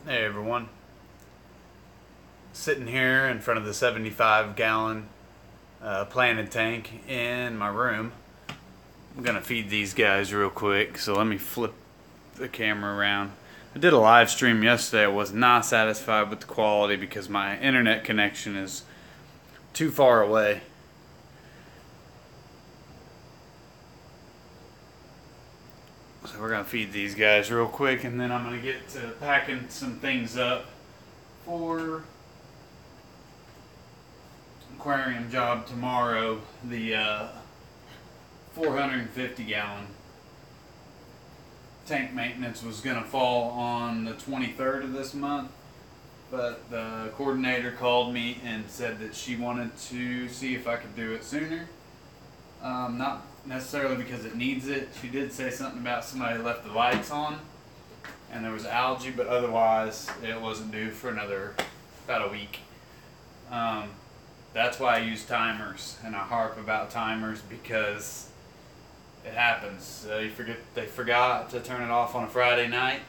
Hey everyone, sitting here in front of the 75-gallon planted tank in my room. I'm gonna feed these guys real quick, so let me flip the camera around. I did a live stream yesterday. I was not satisfied with the quality because my internet connection is too far away. So we're gonna feed these guys real quick, and then I'm gonna get to packing some things up for aquarium job tomorrow. The 450 gallon tank maintenance was gonna fall on the 23rd of this month, but the coordinator called me and said that she wanted to see if I could do it sooner. Not necessarily because it needs it. She did say something about somebody left the lights on and there was algae, but otherwise it wasn't due for about a week. That's why I use timers, and I harp about timers because it happens. They forgot to turn it off on a Friday night,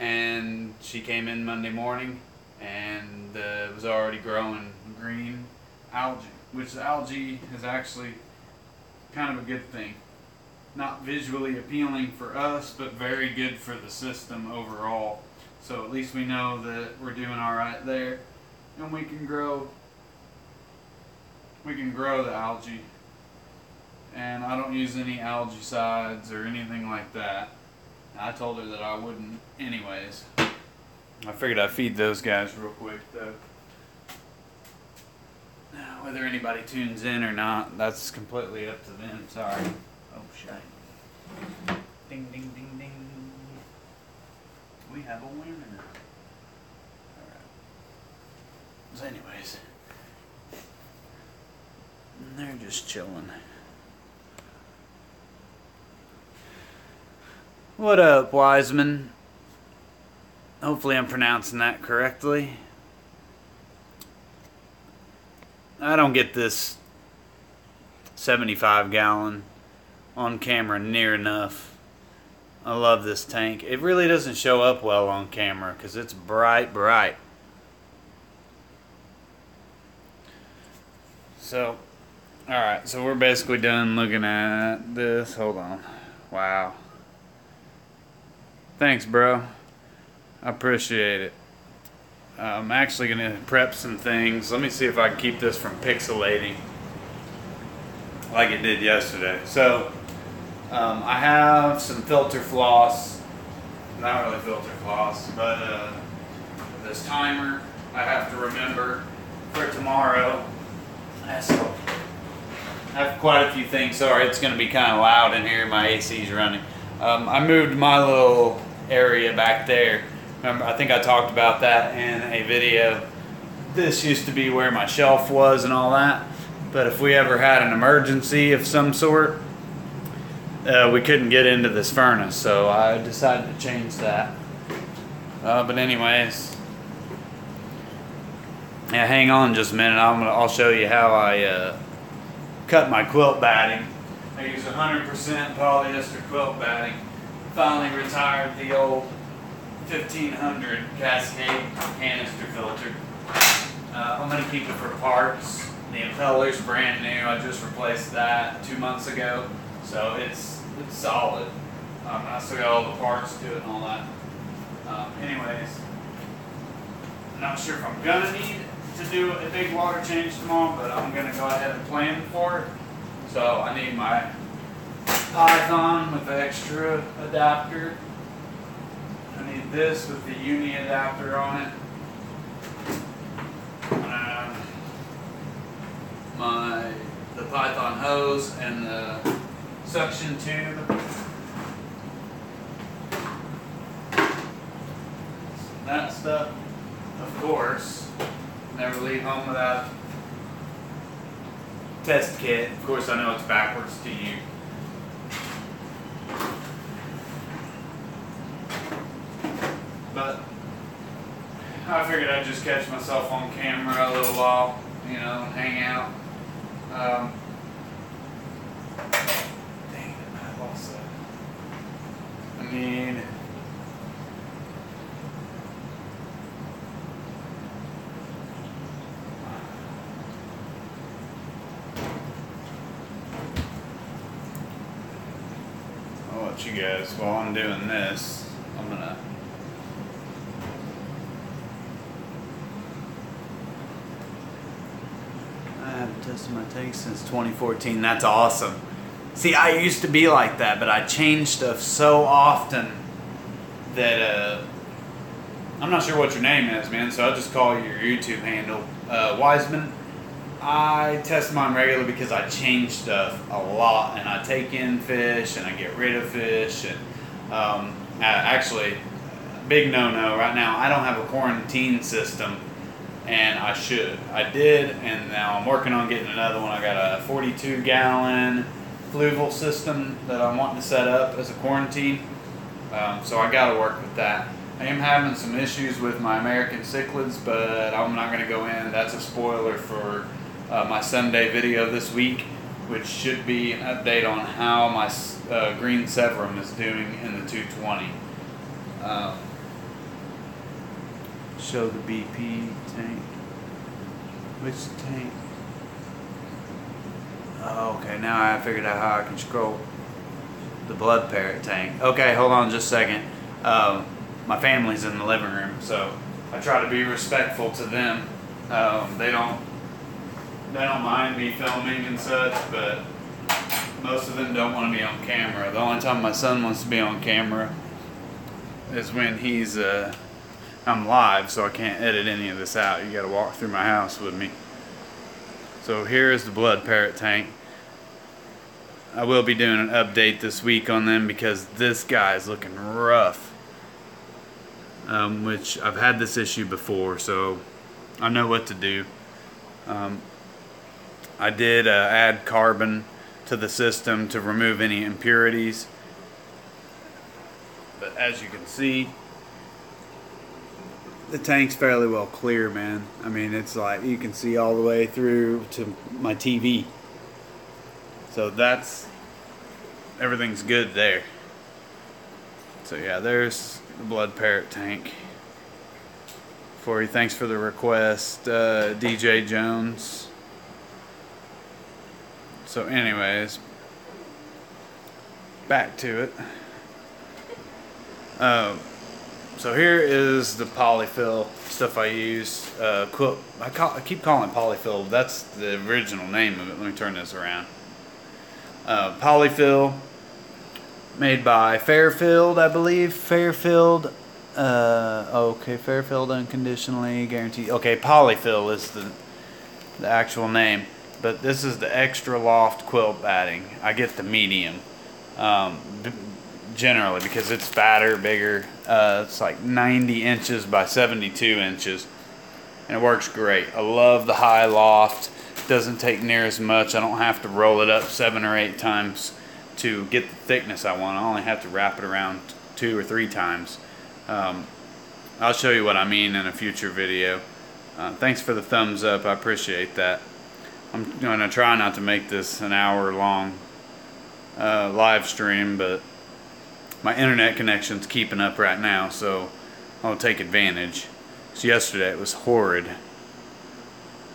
and she came in Monday morning and it was already growing green algae, which the algae is actually kind of a good thing. Not visually appealing for us, but very good for the system overall. So at least we know that we're doing all right there, and we can grow the algae. And I don't use any algicides or anything like that. I told her that I wouldn't anyways. I figured I'd feed those guys real quick though. Whether anybody tunes in or not, that's completely up to them. Sorry. Oh, shit. Ding, ding, ding, ding. We have a winner. Alright. So anyways. They're just chilling. What up, Wiseman? Hopefully I'm pronouncing that correctly. I don't get this 75 gallon on camera near enough. I love this tank. It really doesn't show up well on camera because it's bright. So, alright, so we're basically done looking at this. Hold on. Wow. Thanks, bro. I appreciate it. I'm actually going to prep some things. Let me see if I can keep this from pixelating like it did yesterday. So, I have some filter floss. Not really filter floss, but this timer I have to remember for tomorrow. So, I have quite a few things. Sorry, it's going to be kind of loud in here. My AC's running. I moved my little area back there. Remember, I think I talked about that in a video. This used to be where my shelf was and all that. But if we ever had an emergency of some sort, we couldn't get into this furnace. So I decided to change that. But anyways, yeah, hang on just a minute. I'll show you how I cut my quilt batting. I use 100% polyester quilt batting. Finally retired the old 1500 Cascade canister filter. I'm going to keep it for parts. The impeller's brand new. I just replaced that 2 months ago, so it's solid. I still got all the parts to it and all that. Anyways, I'm not sure if I'm going to need to do a big water change tomorrow, but I'm going to go ahead and plan for it. So I need my Python with the extra adapter. I need this with the uni adapter on it. The Python hose and the suction tube. That stuff, of course. Never leave home without test kit. Of course, I know it's backwards to you. But I figured I'd just catch myself on camera a little while, you know, and hang out. Dang it, I lost that. I need watch you guys while I'm doing this. I'm gonna I haven't tested my tank since 2014. That's awesome. See, I used to be like that, but I changed stuff so often that I'm not sure what your name is, man, so I'll just call you your YouTube handle. Wiseman. I test mine regularly because I change stuff a lot, and I take in fish and I get rid of fish. And actually, big no-no right now, I don't have a quarantine system, and I should. I did, and now I'm working on getting another one. I got a 42-gallon fluval system that I'm wanting to set up as a quarantine, so I got to work with that. I am having some issues with my American cichlids, but I'm not going to go in. That's a spoiler for my Sunday video this week, which should be an update on how my green severum is doing in the 220. Show the BP tank. Which tank? Oh, okay, now I figured out how I can scroll. The blood parrot tank. Okay, hold on just a second. My family's in the living room, so I try to be respectful to them. They don't mind me filming and such, but most of them don't want to be on camera. The only time my son wants to be on camera is when he's I'm live, so I can't edit any of this out. You got to walk through my house with me. So here is the blood parrot tank. I will be doing an update this week on them because this guy is looking rough. Which I've had this issue before, so I know what to do. I did add carbon to the system to remove any impurities, but as you can see, the tank's fairly well clear, man. I mean, it's like you can see all the way through to my TV, so everything's good there. So yeah, there's the blood parrot tank for you. Thanks for the request, DJ Jones. So anyways, back to it. So here is the polyfill stuff I use. Quilt. I keep calling it polyfill. That's the original name of it. Let me turn this around. Polyfill. Made by Fairfield, I believe. Fairfield. Okay, Fairfield unconditionally guaranteed. Okay, Polyfill is the actual name. But this is the extra loft quilt batting. I get the medium. Generally, because it's fatter, bigger. It's like 90 inches by 72 inches. And it works great. I love the high loft. Doesn't take near as much. I don't have to roll it up 7 or 8 times to get the thickness I want. I only have to wrap it around 2 or 3 times. I'll show you what I mean in a future video. Thanks for the thumbs up. I appreciate that. I'm going to try not to make this an hour-long live stream, but my internet connection's keeping up right now, so I'll take advantage. So yesterday it was horrid.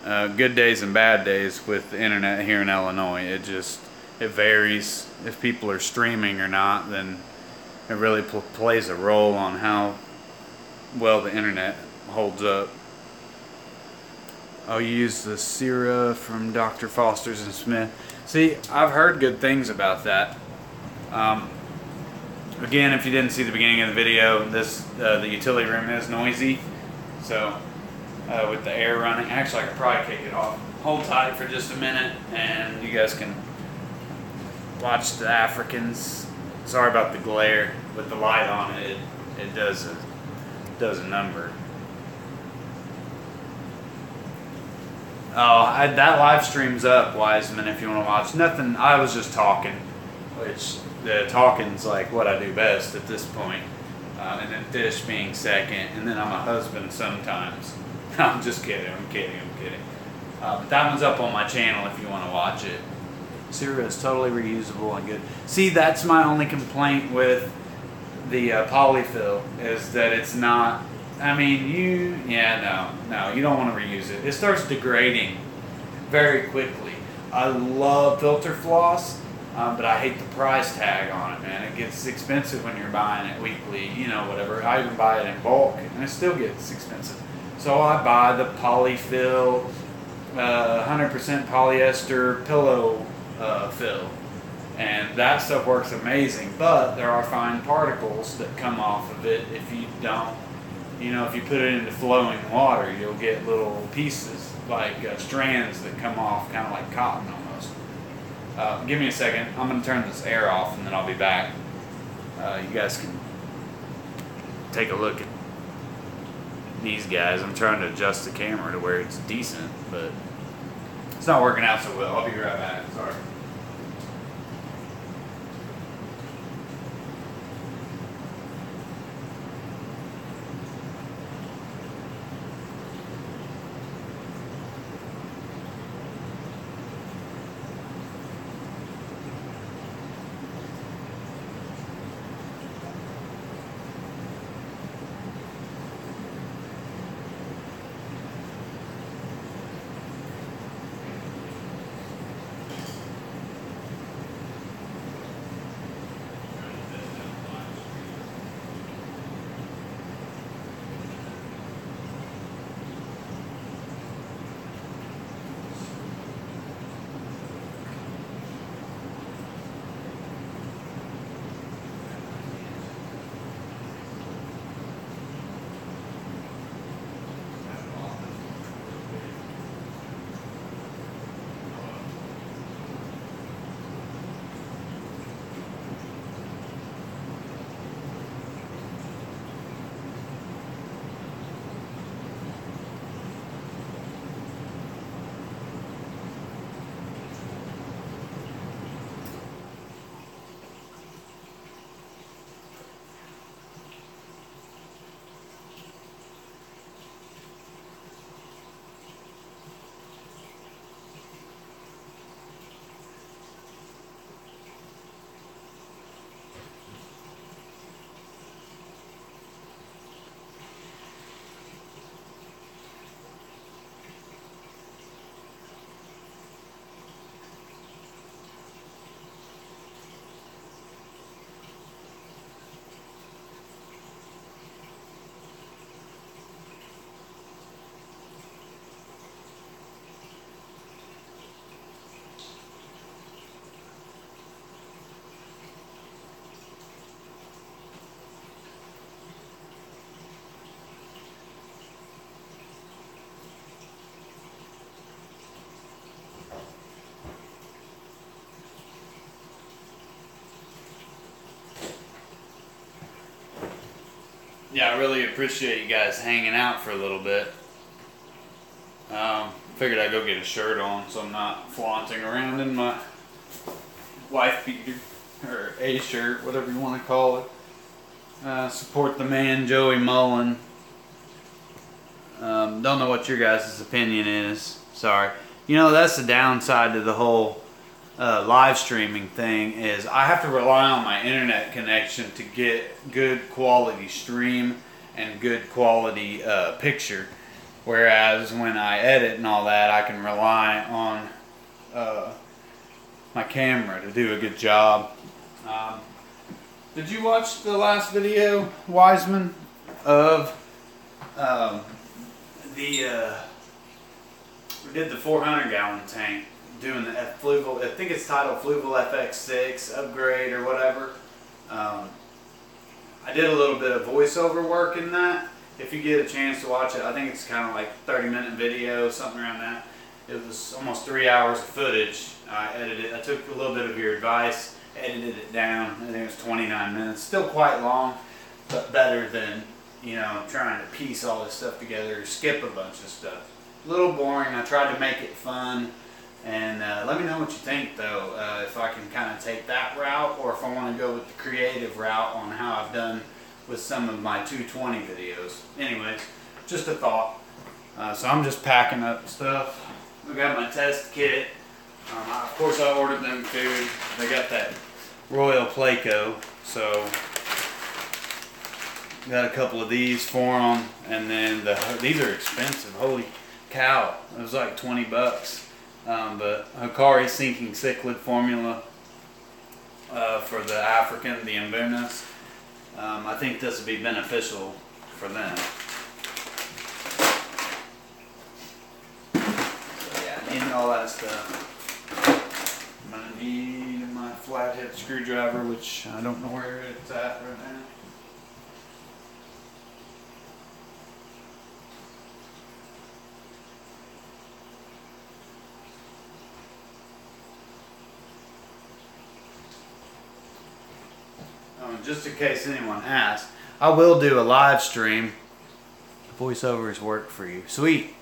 Good days and bad days with the internet here in Illinois. It varies. If people are streaming or not, then it really plays a role on how well the internet holds up. I'll use the Syrah from Dr. Foster's and Smith. See, I've heard good things about that. Again, if you didn't see the beginning of the video, the utility room is noisy. So with the air running, actually I could probably kick it off. Hold tight for just a minute and you guys can watch the Africans. Sorry about the glare. With the light on it, it does a number. Oh, that live stream's up, Wiseman, if you want to watch. Nothing, I was just talking, which the talking's like what I do best at this point. And then fish being second, and then I'm a husband sometimes. I'm just kidding, I'm kidding. But that one's up on my channel if you want to watch it. Syrah is totally reusable and good. See, that's my only complaint with the polyfill, is that it's not, I mean, no, you don't want to reuse it. It starts degrading very quickly. I love filter floss, But I hate the price tag on it, man. It gets expensive when you're buying it weekly, you know, whatever. I even buy it in bulk, and it still gets expensive. So I buy the polyfill, 100% polyester pillow fill, and that stuff works amazing. But there are fine particles that come off of it if you don't, you know, if you put it into flowing water, you'll get little pieces like strands that come off, kind of like cotton almost. Give me a second. I'm going to turn this air off and then I'll be back. You guys can take a look at these guys. I'm trying to adjust the camera to where it's decent, but it's not working out so well. I'll be right back. Sorry. Yeah, I really appreciate you guys hanging out for a little bit. Figured I'd go get a shirt on so I'm not flaunting around in my wife beater, or a shirt, whatever you want to call it. Support the man, Joey Mullen. Don't know what your guys' opinion is. Sorry. You know, that's the downside to the whole live streaming thing, is I have to rely on my internet connection to get good quality stream and good quality picture. Whereas when I edit and all that, I can rely on my camera to do a good job. Did you watch the last video, Wiseman, of we did the 400 gallon tank, doing the Fluval, I think it's titled Fluval FX6 upgrade or whatever. I did a little bit of voiceover work in that. If you get a chance to watch it, I think it's kind of like 30-minute video, something around that. It was almost 3 hours of footage. I edited, I took a little bit of your advice, edited it down. I think it was 29 minutes. Still quite long, but better than, you know, trying to piece all this stuff together or skip a bunch of stuff. A little boring. I tried to make it fun. And let me know what you think, though, if I can kind of take that route or if I want to go with the creative route on how I've done with some of my 220 videos. Anyways, just a thought. So I'm just packing up stuff. I got my test kit. Of course, I ordered them food. They got that Royal Placo, so got a couple of these for them. And then these are expensive. Holy cow! It was like 20 bucks. But Hikari sinking cichlid formula, for the African, the Mbunas. I think this would be beneficial for them. So yeah, I need all that stuff. I'm going to need my flathead screwdriver, which I don't know where it's at right now. Just in case anyone asks, I will do a live stream. Voiceovers work for you. Sweet.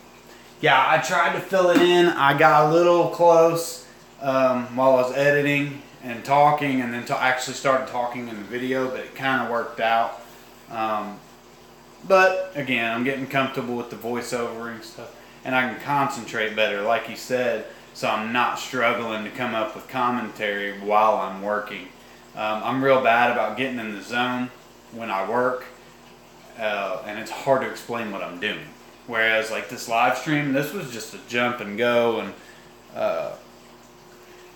Yeah, I tried to fill it in. I got a little close while I was editing and talking, and then actually started talking in the video, but it kind of worked out. But again, I'm getting comfortable with the voiceover and stuff, and I can concentrate better, like you said, so I'm not struggling to come up with commentary while I'm working. I'm real bad about getting in the zone when I work, and it's hard to explain what I'm doing. Whereas like this live stream, this was just a jump and go and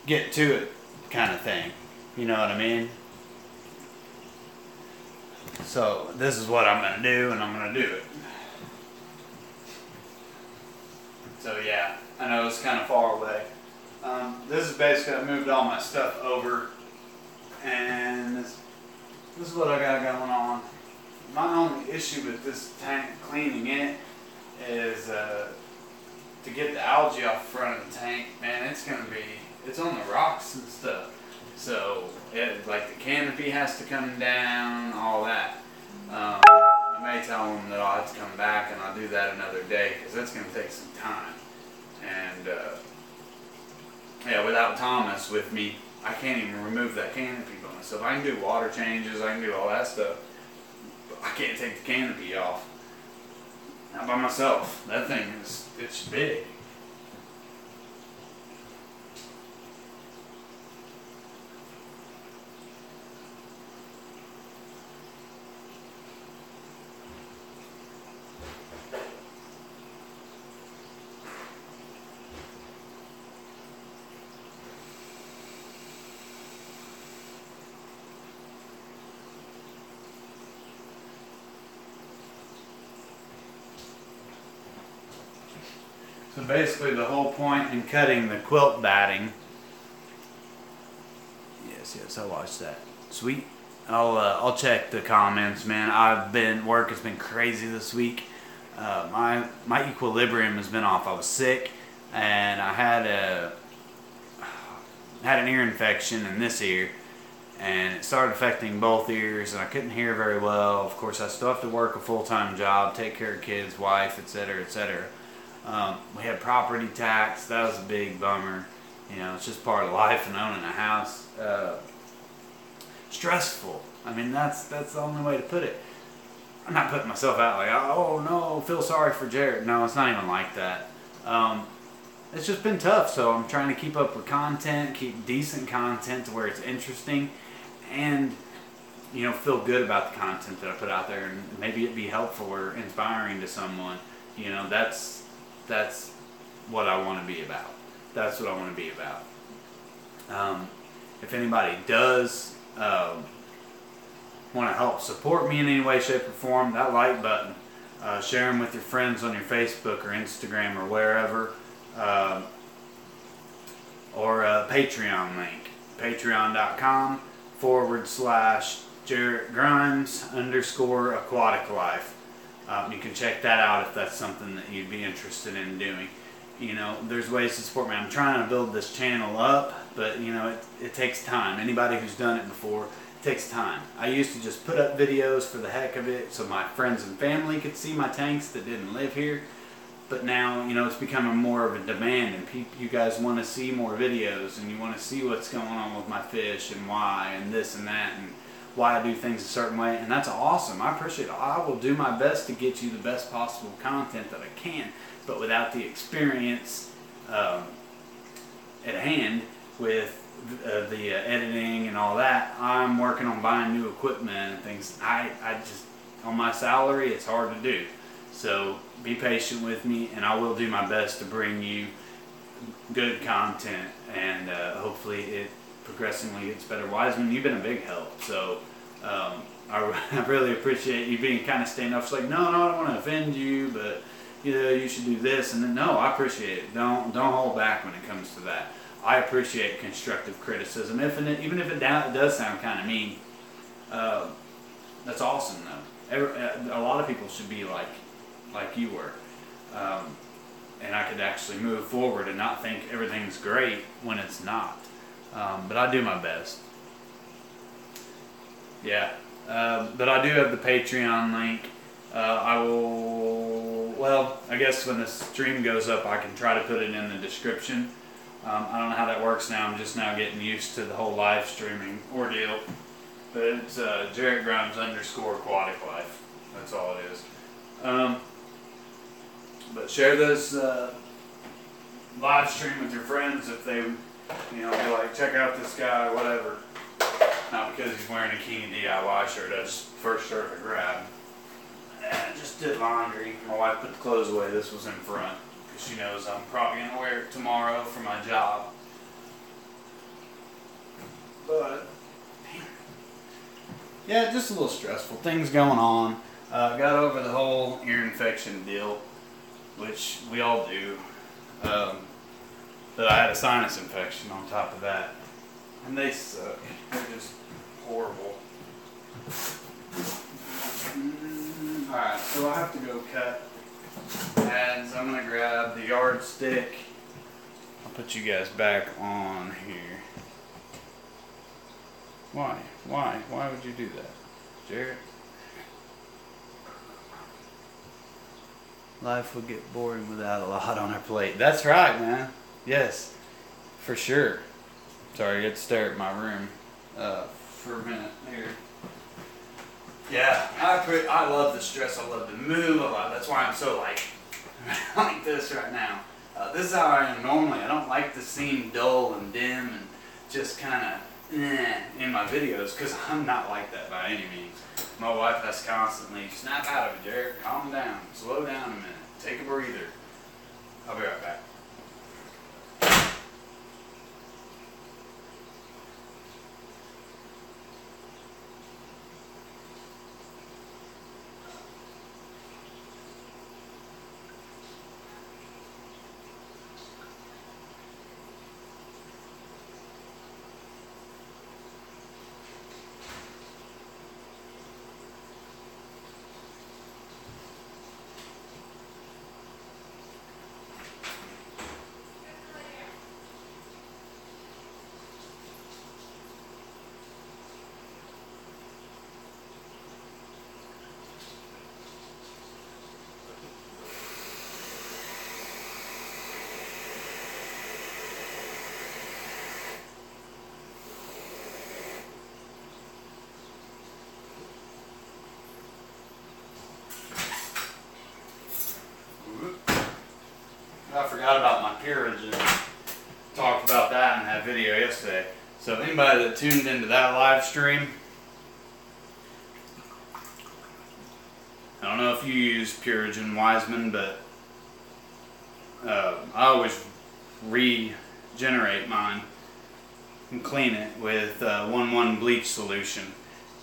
get to it kind of thing. You know what I mean? So this is what I'm going to do, and I'm going to do it. So yeah, I know it's kind of far away. This is basically, I moved all my stuff over. And this is what I got going on. My only issue with this tank, cleaning it, is to get the algae off the front of the tank. Man, it's on the rocks and stuff. So, like the canopy has to come down, all that. I may tell them that I'll have to come back, and I'll do that another day, because that's going to take some time. And yeah, without Thomas with me, I can't even remove that canopy by myself. I can do water changes, I can do all that stuff, but I can't take the canopy off. Not by myself. That thing it's big. So basically the whole point in cutting the quilt batting, yes, I watched that. Sweet. I'll check the comments, man. Work has been crazy this week. My equilibrium has been off. I was sick, and I had an ear infection in this ear, and it started affecting both ears, and I couldn't hear very well. Of course, I still have to work a full-time job, take care of kids, wife, etc., etc. We had property tax. That was a big bummer. You know, it's just part of life and owning a house. Stressful. I mean, that's the only way to put it. I'm not putting myself out like, oh no, feel sorry for Jared. No, it's not even like that. It's just been tough, so I'm trying to keep up with content, keep decent content to where it's interesting, and you know, feel good about the content that I put out there, and maybe it be helpful or inspiring to someone. You know, that's what I want to be about. That's what I want to be about. If anybody does want to help support me in any way, shape, or form, that like button, share them with your friends on your Facebook or Instagram or wherever, or a Patreon link, patreon.com/JarrettGrimes_Aquatic-Life. You can check that out if that's something that you'd be interested in doing. You know, there's ways to support me. I'm trying to build this channel up, but you know, it takes time. Anybody who's done it before, it takes time. I used to just put up videos for the heck of it so my friends and family could see my tanks that didn't live here. But now, you know, it's becoming more of a demand, and you guys want to see more videos, and you want to see what's going on with my fish and why and this and that and why I do things a certain way, and that's awesome. I appreciate it. I will do my best to get you the best possible content that I can, but without the experience at hand with the editing and all that, I'm working on buying new equipment and things. I just, on my salary, it's hard to do. So be patient with me, and I will do my best to bring you good content, and hopefully progressively gets better. Wiseman, you've been a big help. So I really appreciate you being kind of standoffish. Like, no, I don't want to offend you, but you should do this. And then, no, I appreciate it. Don't hold back when it comes to that. I appreciate constructive criticism, even if it does sound kind of mean. That's awesome, though. A lot of people should be like you were. And I could actually move forward and not think everything's great when it's not. But I do my best. Yeah. But I do have the Patreon link. I guess when the stream goes up, I can try to put it in the description. I don't know how that works now. I'm just now getting used to the whole live streaming ordeal. But it's Jarrett Grimes _Aquatic-Life. That's all it is. But share this live stream with your friends if they, be like, check out this guy, whatever. Not because he's wearing a King DIY shirt. That's the first shirt I grabbed. I just did laundry. My wife put the clothes away. This was in front because she knows I'm probably going to wear it tomorrow for my job. But yeah, just a little stressful. Things going on. Got over the whole ear infection deal, which we all do. But I had a sinus infection on top of that. And they suck. They're just horrible. Alright, so I have to go cut pads. I'm going to grab the yardstick. I'll put you guys back on here. Why? Why would you do that, Jarrett? Life would get boring without a lot on our plate. That's right, man. Yes, for sure. Sorry, I got to stare at my room for a minute here. Yeah, I love the stress. I love to move a lot. That's why I'm so like this right now. This is how I am normally. I don't like to seem dull and dim and just kind of in my videos because I'm not like that by any means. My wife has constantly, snap out of it, Jarrett. Calm down. Slow down a minute. Take a breather. I'll be right back. I forgot about my Purigen. Talked about that in that video yesterday. So anybody that tuned into that live stream, I don't know if you use Purigen Wiseman, but I always regenerate mine and clean it with 1-1 bleach solution.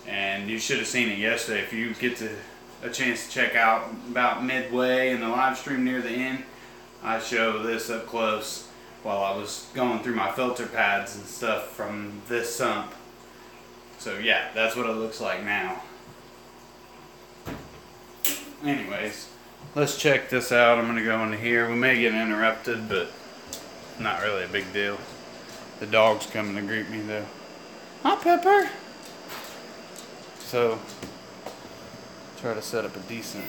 And you should have seen it yesterday. If you get a chance to check out about midway in the live stream near the end, I show this up close while I was going through my filter pads and stuff from this sump. So yeah, that's what it looks like now. Anyways, let's check this out. I'm gonna go into here. We may get interrupted, but not really a big deal. The dog's coming to greet me though. Hi, Pepper. So, try to set up a decent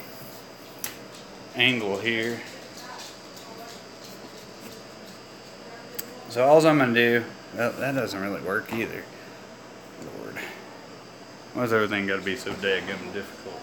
angle here. So all I'm going to do, well, that doesn't really work either. Lord. Why's everything got to be so daggum difficult?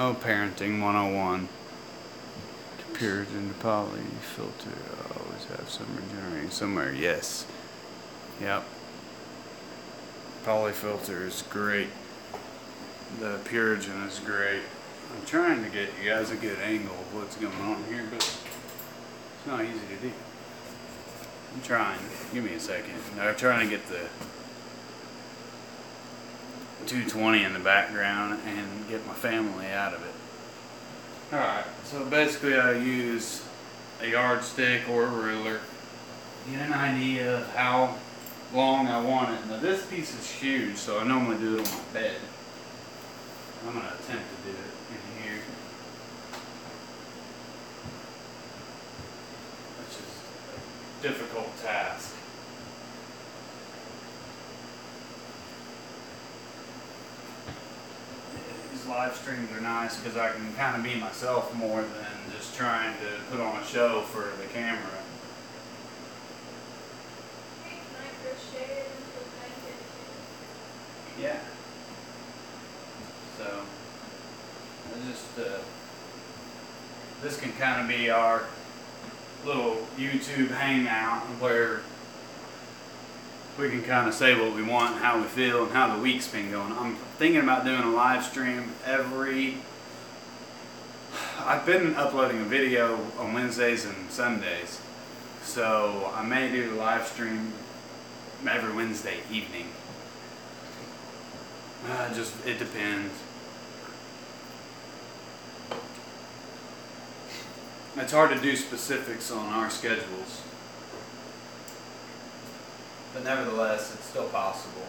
Oh, parenting 101. Puritan poly filter. Always have some regenerating somewhere. Yes. Yep. Poly filter is great. The Puritan is great. I'm trying to get you guys a good angle of what's going on here, but it's not easy to do. I'm trying. Give me a second. I'm trying to get the 220 in the background and get my family out of it. Alright, so basically I use a yardstick or a ruler, get an idea of how long I want it. Now this piece is huge, so I normally do it on my bed. I'm going to attempt to do it in here. Which is a difficult task. These live streams are nice because I can kind of be myself more than just trying to put on a show for the camera. Hey, can I crochet it into a blanket too? Yeah. So, I just, this can kind of be our little YouTube hangout where we can kind of say what we want, how we feel, and how the week's been going. I'm thinking about doing a live stream I've been uploading a video on Wednesdays and Sundays, so I may do a live stream every Wednesday evening. It depends. It's hard to do specifics on our schedules, but nevertheless, it's still possible.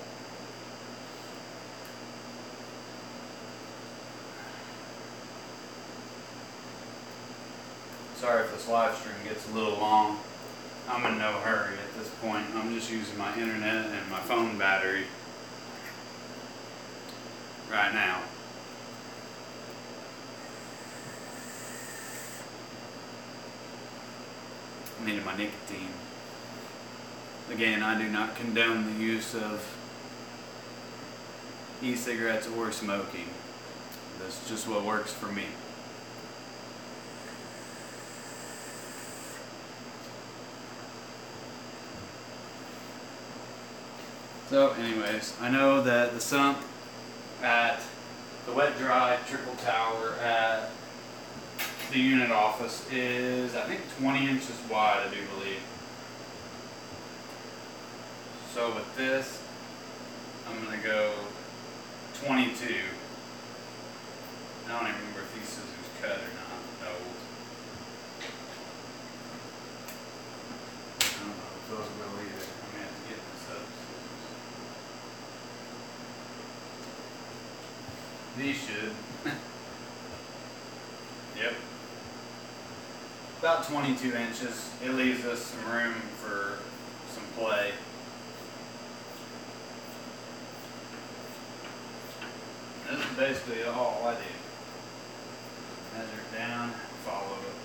Sorry if this live stream gets a little long. I'm in no hurry at this point. I'm just using my internet and my phone battery right now. I needed my nicotine. Again, I do not condone the use of e-cigarettes or smoking. That's just what works for me. So anyways, I know that the sump at the wet dry trickle tower at the unit office is, I think, 20 inches wide, I do believe. So with this, I'm going to go 22. I don't even remember if these scissors cut or not. No. I don't know if those will either. I'm going to have to get this up. These should. Yep. About 22 inches. It leaves us some room for some play. This is basically all I do. Measure it down, follow it.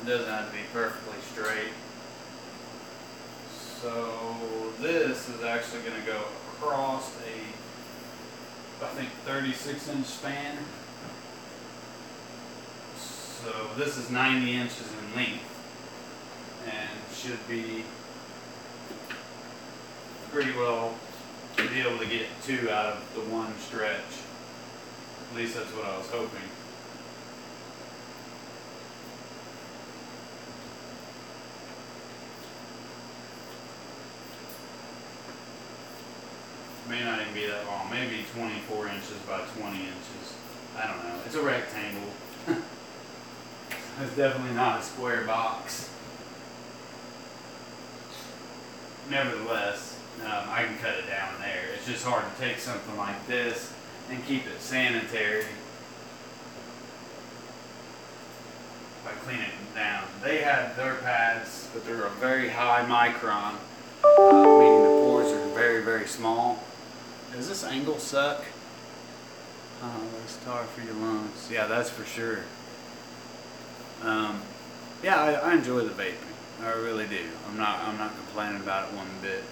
It doesn't have to be perfectly straight. So this is actually going to go across I think 36-inch span. So this is 90 inches in length and should be pretty well to be able to get 2 out of the one stretch. At least that's what I was hoping. May not even be that long, maybe 24 inches by 20 inches. I don't know. It's a rectangle. It's definitely not a square box. Nevertheless, I can cut it down there. It's just hard to take something like this and keep it sanitary by cleaning it down. They had their pads, but they're a very high micron, meaning the pores are very, very small. Does this angle suck? That's tar for your lungs. Yeah, that's for sure. Yeah, I enjoy the vaping. I really do. I'm not complaining about it one bit.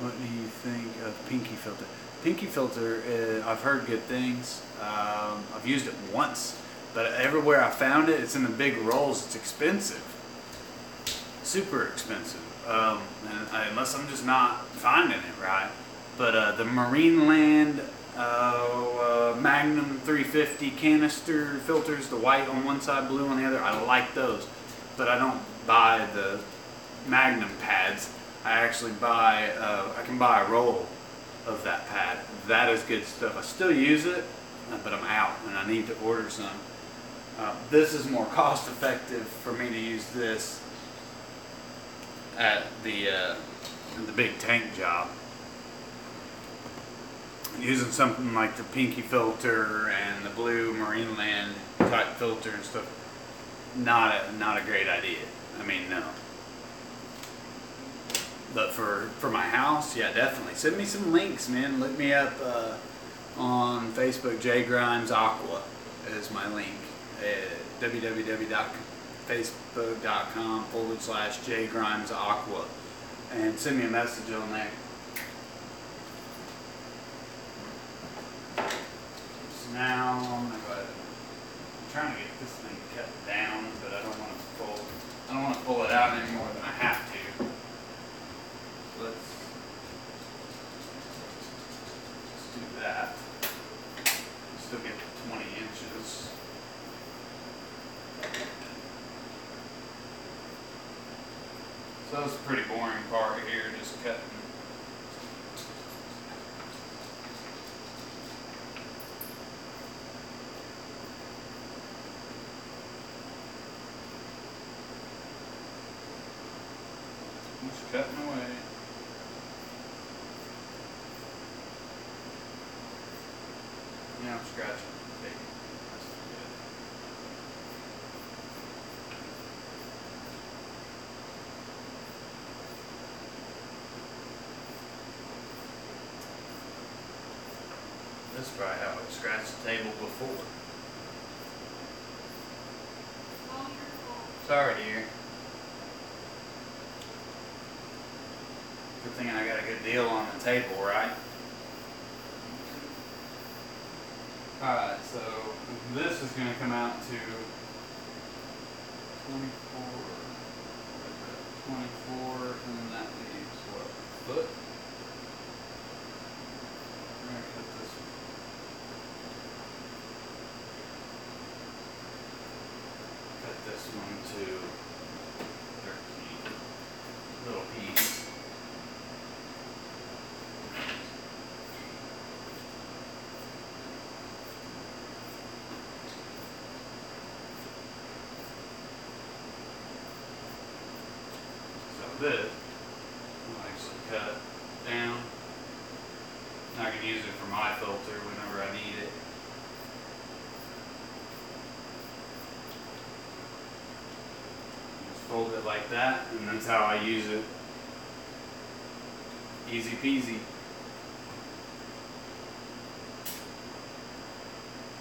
What do you think of Pinky Filter? Pinky Filter, I've heard good things. I've used it once, but everywhere I found it, it's in the big rolls. It's expensive, super expensive, unless I'm just not finding it right. But the Marineland Magnum 350 canister filters, the white on one side, blue on the other, I like those. But I don't buy the Magnum pads. I actually buy, I can buy a roll of that pad. That is good stuff. I still use it, but I'm out and I need to order some. This is more cost effective for me to use this at the big tank job. Using something like the Pinky Filter and the blue Marineland type filter and stuff, not a great idea. I mean, no. But for my house, yeah, definitely. Send me some links, man. Look me up on Facebook. J Grimes Aqua is my link. www.facebook.com/J Grimes Aqua, and send me a message on there. So now I'm gonna go ahead. I'm trying to get this thing cut down, but I don't want to pull it out any more than I have to. Let's do that. Still get 20 inches. So it's a pretty boring part here, just cutting. Just cutting away. Yeah, I'm scratching the tape. That's good. This is probably how I scratched the table before. All your fault. Sorry, dear. Good thing I got a good deal on the table, right? Alright, so this is going to come out to 24, and then that leaves what, a foot? I'm going to cut this one. Cut this one to 13. Little piece. This I'll actually cut down. I can use it for my filter whenever I need it. Just fold it like that, and that's how I use it. Easy peasy.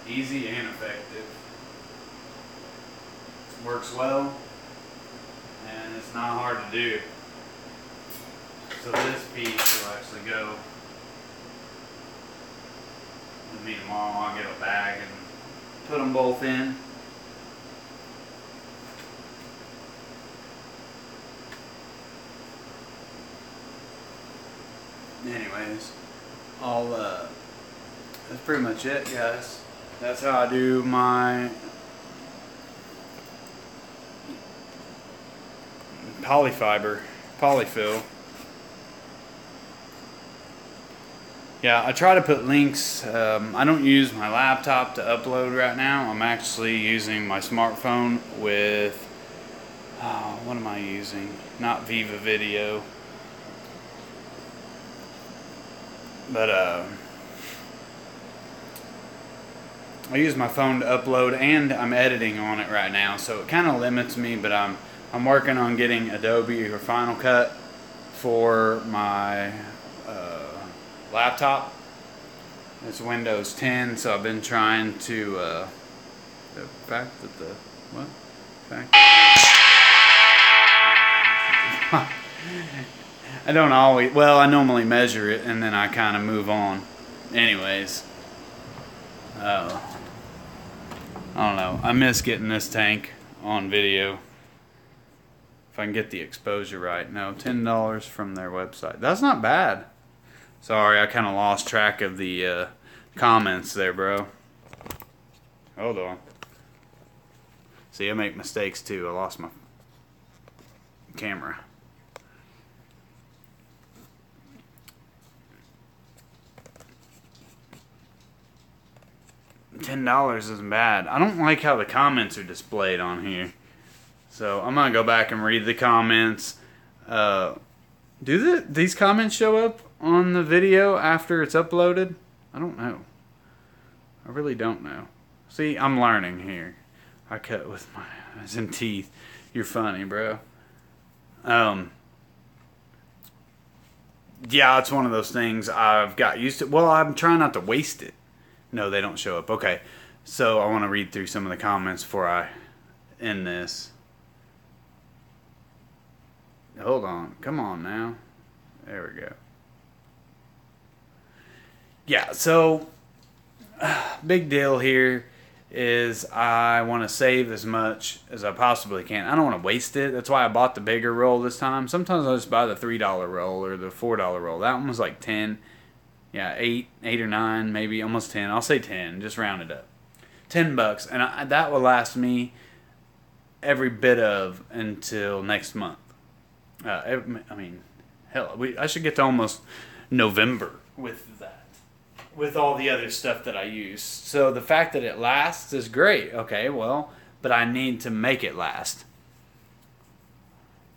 Easy and effective. Works well. And it's not hard to do. So this piece will actually go with me tomorrow. I'll get a bag and put them both in. Anyways, that's pretty much it, guys. That's how I do my polyfill. Yeah, I try to put links. I don't use my laptop to upload right now. I'm actually using my smartphone with, what am I using? Not Viva Video. But I use my phone to upload, and I'm editing on it right now, so it kind of limits me, but I'm working on getting Adobe or Final Cut for my laptop. It's Windows 10, so I've been trying to the fact that the what? Fact I don't always, well, I normally measure it and then I kind of move on. Anyways. I don't know. I miss getting this tank on video. If I can get the exposure right. No, $10 from their website. That's not bad. Sorry, I kind of lost track of the comments there, bro. Hold on. See, I make mistakes too. I lost my camera. $10 isn't bad. I don't like how the comments are displayed on here. So I'm gonna go back and read the comments. Do these comments show up on the video after it's uploaded? I don't know. I really don't know. See, I'm learning here. I cut with my eyes and teeth. You're funny, bro. Yeah, it's one of those things I've got used to. Well, I'm trying not to waste it. No, they don't show up. Okay, so I want to read through some of the comments before I end this. Hold on. Come on now. There we go. Yeah, so big deal here is I want to save as much as I possibly can. I don't want to waste it. That's why I bought the bigger roll this time. Sometimes I just buy the $3 roll or the $4 roll. That one was like 10. Yeah, 8 or 9, maybe almost 10. I'll say 10, just round it up. $10, and that will last me every bit of until next month. I mean, hell, I should get to almost November with that, with all the other stuff that I use. So the fact that it lasts is great. Okay, well, but I need to make it last.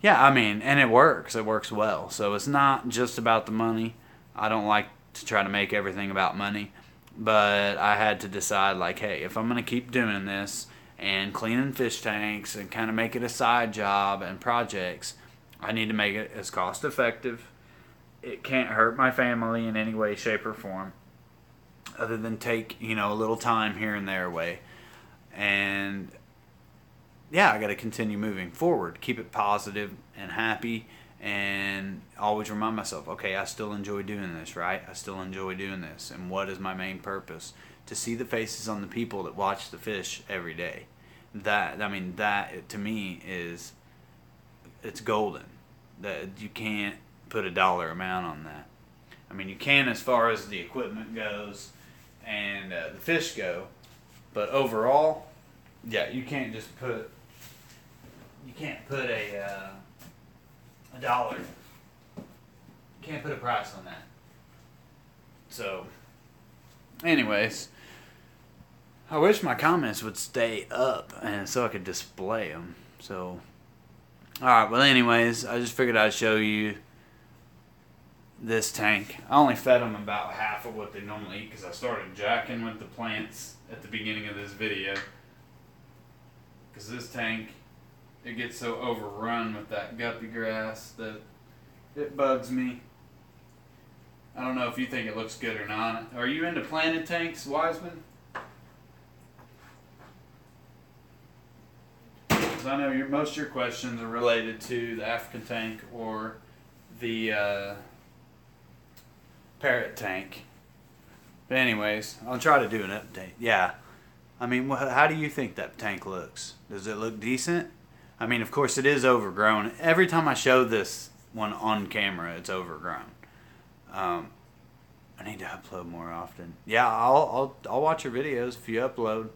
Yeah, I mean, and it works. It works well. So it's not just about the money. I don't like to try to make everything about money, but I had to decide, like, hey, if I'm going to keep doing this and cleaning fish tanks and kind of make it a side job and projects, I need to make it as cost effective. It can't hurt my family in any way, shape, or form other than take, a little time here and there away. And yeah, I got to continue moving forward, keep it positive and happy, and always remind myself, okay, I still enjoy doing this, right? I still enjoy doing this. And what is my main purpose? To see the faces on the people that watch the fish every day. That to me is, it's golden. That you can't put a dollar amount on that. I mean, you can as far as the equipment goes and the fish go, but overall, yeah, you can't just put. You can't put a dollar. You can't put a price on that. So, anyways, I wish my comments would stay up and so I could display them. So, alright, well anyways, I just figured I'd show you this tank. I only fed them about half of what they normally eat because I started jacking with the plants at the beginning of this video. Because this tank, it gets so overrun with that guppy grass that it bugs me. I don't know if you think it looks good or not. Are you into planted tanks, Wiseman? Because I know most of your questions are related to the African tank or the parrot tank. But anyways, I'll try to do an update. Yeah. I mean, how do you think that tank looks? Does it look decent? I mean, of course, it is overgrown. Every time I show this one on camera, it's overgrown. I need to upload more often. Yeah, I'll watch your videos if you upload.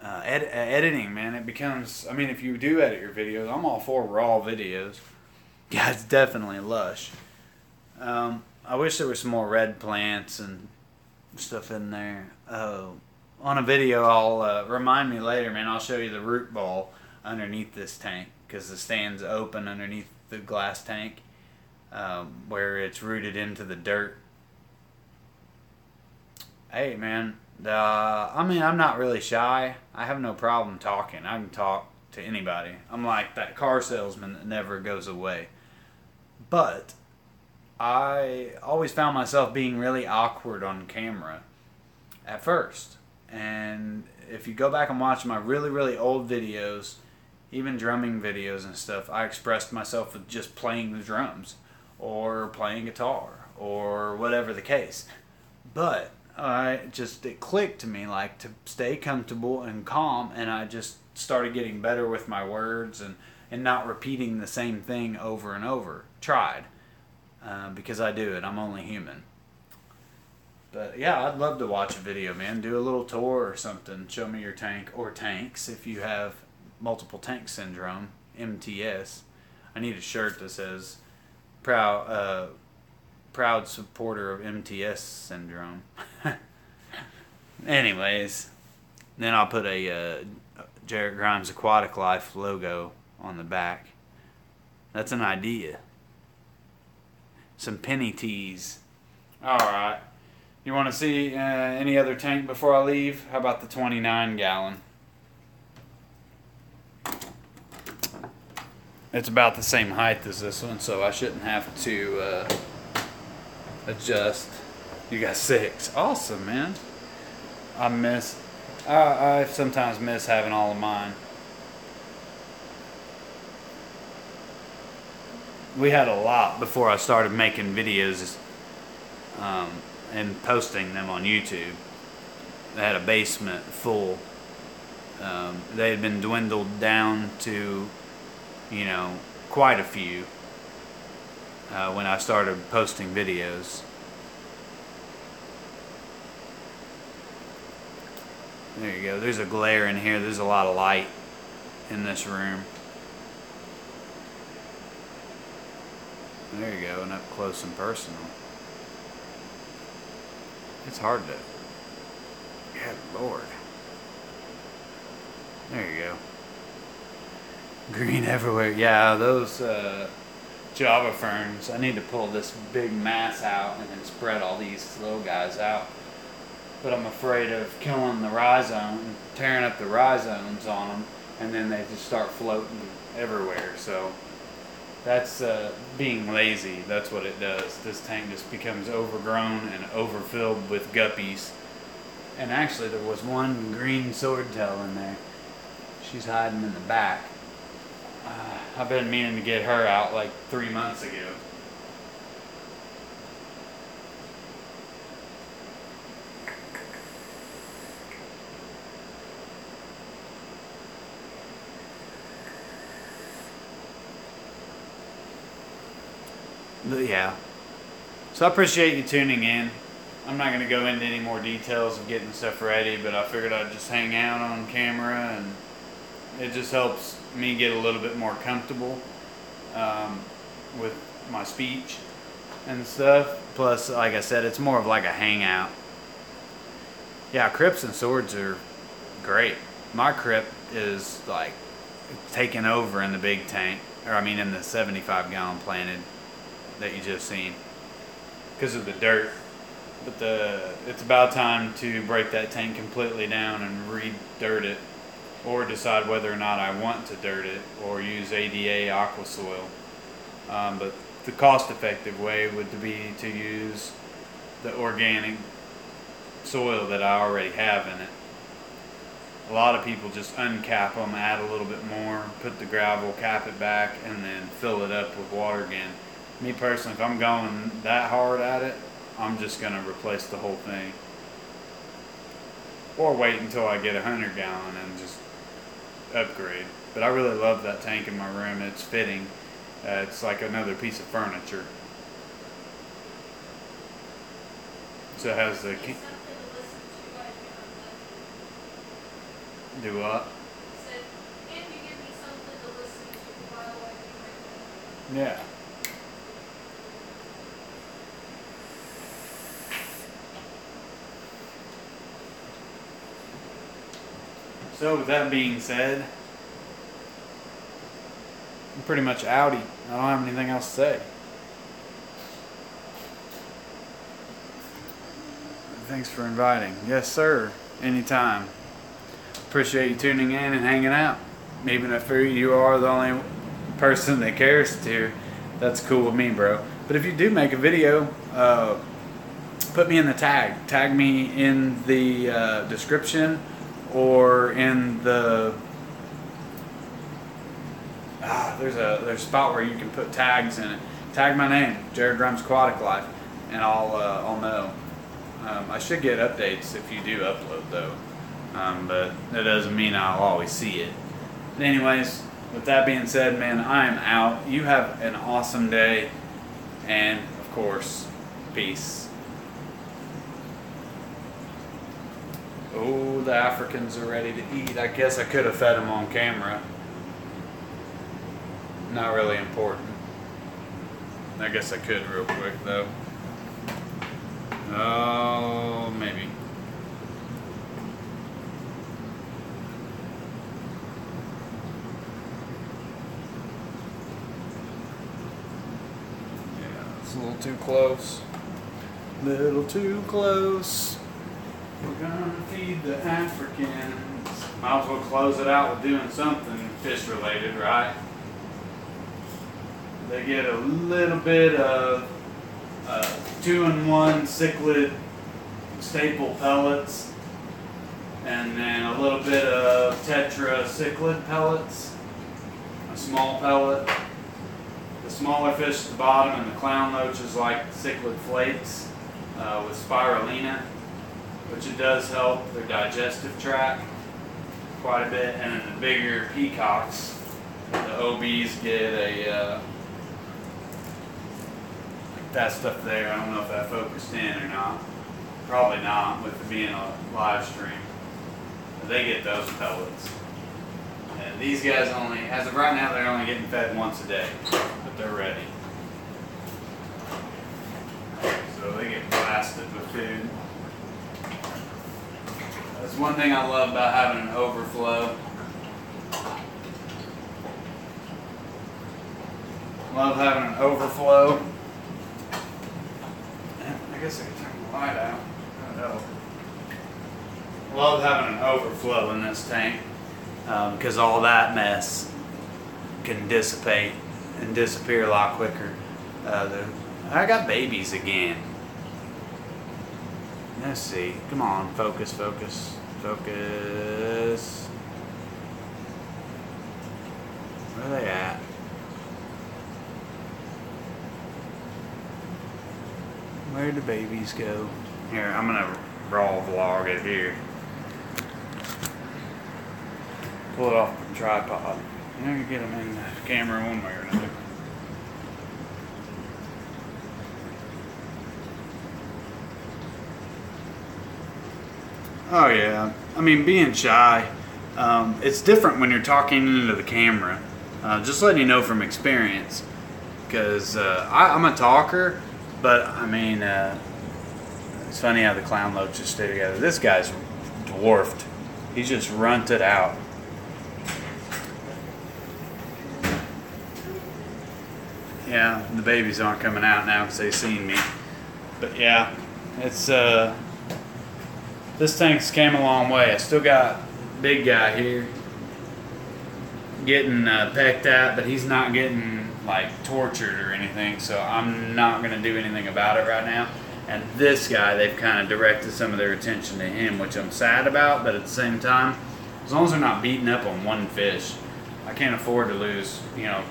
Editing, man, it becomes. I mean, if you do edit your videos, I'm all for raw videos. Yeah, it's definitely lush. I wish there were some more red plants and stuff in there. On a video, I'll remind me later, man. I'll show you the root ball underneath this tank because the stand's open underneath the glass tank where it's rooted into the dirt. Hey, man. I mean, I'm not really shy. I have no problem talking. I can talk to anybody. I'm like that car salesman that never goes away. But I always found myself being really awkward on camera at first. And if you go back and watch my really, really old videos, even drumming videos and stuff, I expressed myself with just playing the drums or playing guitar or whatever the case. But it clicked to me like to stay comfortable and calm, and I just started getting better with my words and not repeating the same thing over and over. Tried, because I do it. I'm only human. But yeah, I'd love to watch a video, man. Do a little tour or something. Show me your tank or tanks if you have multiple tank syndrome, MTS. I need a shirt that says proud supporter of MTS syndrome. Anyways, then I'll put a Jarrett Grimes Aquatic-Life logo on the back. That's an idea. Some penny tees. Alright. You want to see any other tank before I leave? How about the 29 gallon? It's about the same height as this one, so I shouldn't have to adjust. You got 6. Awesome, man. I sometimes miss having all of mine. We had a lot before I started making videos and posting them on YouTube. They had a basement full. They had been dwindled down to, you know, quite a few when I started posting videos. There you go. There's a glare in here. There's a lot of light in this room. There you go, and up close and personal. It's hard to... Good Lord. There you go. Green everywhere. Yeah, those Java ferns. I need to pull this big mass out and then spread all these little guys out. But I'm afraid of killing the rhizome, tearing up the rhizomes on them, and then they just start floating everywhere. So that's being lazy. That's what it does. This tank just becomes overgrown and overfilled with guppies. And actually there was one green swordtail in there. She's hiding in the back. I've been meaning to get her out like 3 months ago. But yeah, so I appreciate you tuning in. I'm not going to go into any more details of getting stuff ready, but I figured I'd just hang out on camera, and it just helps me get a little bit more comfortable with my speech and stuff. Plus, like I said, it's more of like a hangout. Yeah, crypts and swords are great. My crypt is like taking over in the big tank, or I mean in the 75 gallon planted that you just seen, because of the dirt. But it's about time to break that tank completely down and re-dirt it, or decide whether or not I want to dirt it or use ADA aqua soil. But the cost-effective way would be to use the organic soil that I already have in it. A lot of people just uncap them, add a little bit more, put the gravel, cap it back, and then fill it up with water again. Me personally, if I'm going that hard at it, I'm just going to replace the whole thing. Or wait until I get 100 gallon and just upgrade. But I really love that tank in my room. It's fitting. It's like another piece of furniture. So it has the... Do what? Said, can you give me something to listen to while I do my... Yeah. So with that being said, I'm pretty much outie. I don't have anything else to say. Thanks for inviting. Yes, sir. Anytime. Appreciate you tuning in and hanging out. Even if you are the only person that cares to, that's cool with me, bro. But if you do make a video, put me in the tag. Tag me in the description or in the there's a spot where you can put tags in it. Tag my name, Jared Grimes Aquatic-Life, and I'll know. I should get updates if you do upload though, but that doesn't mean I'll always see it. But anyways, with that being said, man, I am out. You have an awesome day, and of course, peace. Oh, the Africans are ready to eat. I guess I could have fed them on camera. Not really important. I guess I could real quick though. Oh, maybe. Yeah, it's a little too close. Little too close. We're gonna feed the Africans. Might as well close it out with doing something fish related, right? They get a little bit of 2-in-1 cichlid staple pellets, and then a little bit of tetra cichlid pellets, a small pellet. The smaller fish at the bottom, and the clown loach is like cichlid flakes with spirulina, which it does help their digestive tract quite a bit. And then the bigger peacocks, the OBs get a that stuff there. I don't know if that focused in or not. Probably not with it being a live stream. But they get those pellets. And these guys only, as of right now, they're only getting fed once a day, but they're ready. So they get blasted with food. That's one thing I love about having an overflow. Love having an overflow. I guess I can turn the light out. Oh, no. Love having an overflow in this tank because all that mess can dissipate and disappear a lot quicker. I got babies again. Let's see. Come on, focus, focus, focus. Where are they at? Where'd the babies go? Here, I'm gonna raw vlog it here. Pull it off the tripod. You know, you get them in the camera one way or another. Oh yeah, I mean, being shy, it's different when you're talking into the camera. Just letting you know from experience, because I'm a talker. But, I mean, it's funny how the clown loaches stay together. This guy's dwarfed. He just runted out. Yeah, the babies aren't coming out now because they've seen me. But, yeah, it's, this tank's came a long way. I still got big guy here getting pecked at, but he's not getting like tortured or anything, so I'm not going to do anything about it right now. And this guy, they've kind of directed some of their attention to him, which I'm sad about, but at the same time, as long as they're not beating up on one fish, I can't afford to lose, you know,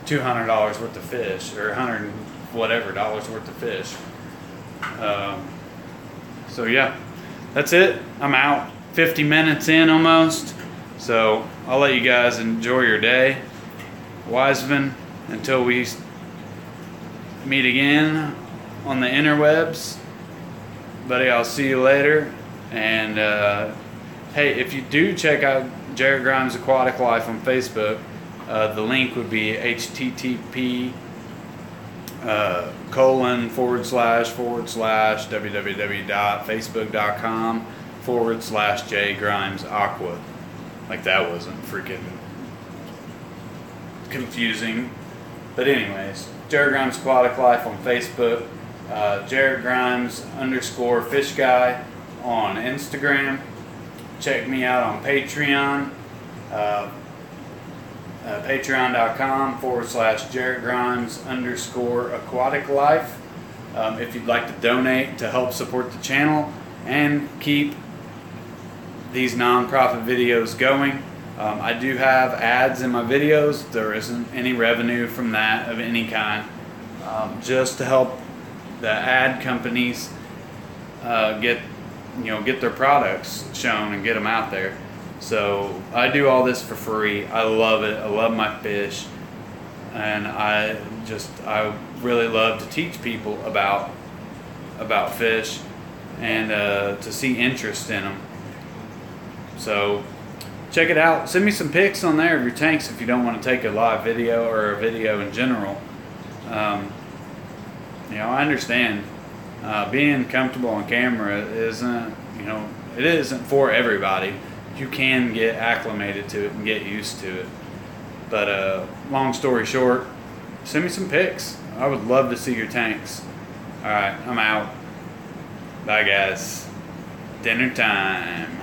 $200 worth of fish, or $100 whatever dollars worth of fish. So yeah, that's it. I'm out. 50 minutes in almost, so I'll let you guys enjoy your day. Wiseman, until we meet again on the interwebs, buddy, I'll see you later. And hey, if you do check out Jared Grimes Aquatic-Life on Facebook, the link would be http://www.facebook.com/JGrimesAqua. Like that wasn't freaking confusing. But anyways, Jared Grimes Aquatic-Life on Facebook, Jared Grimes _fish guy on Instagram. Check me out on Patreon, patreon.com/Jared Grimes _Aquatic-Life. If you'd like to donate to help support the channel and keep these non-profit videos going, I do have ads in my videos. There isn't any revenue from that of any kind. Just to help the ad companies get their products shown and get them out there. So I do all this for free. I love it. I love my fish, and I really love to teach people about fish and to see interest in them. So check it out. Send me some pics on there of your tanks if you don't want to take a live video or a video in general. I understand being comfortable on camera isn't, it isn't for everybody. You can get acclimated to it and get used to it. But long story short, send me some pics. I would love to see your tanks. All right, I'm out. Bye, guys. Dinner time.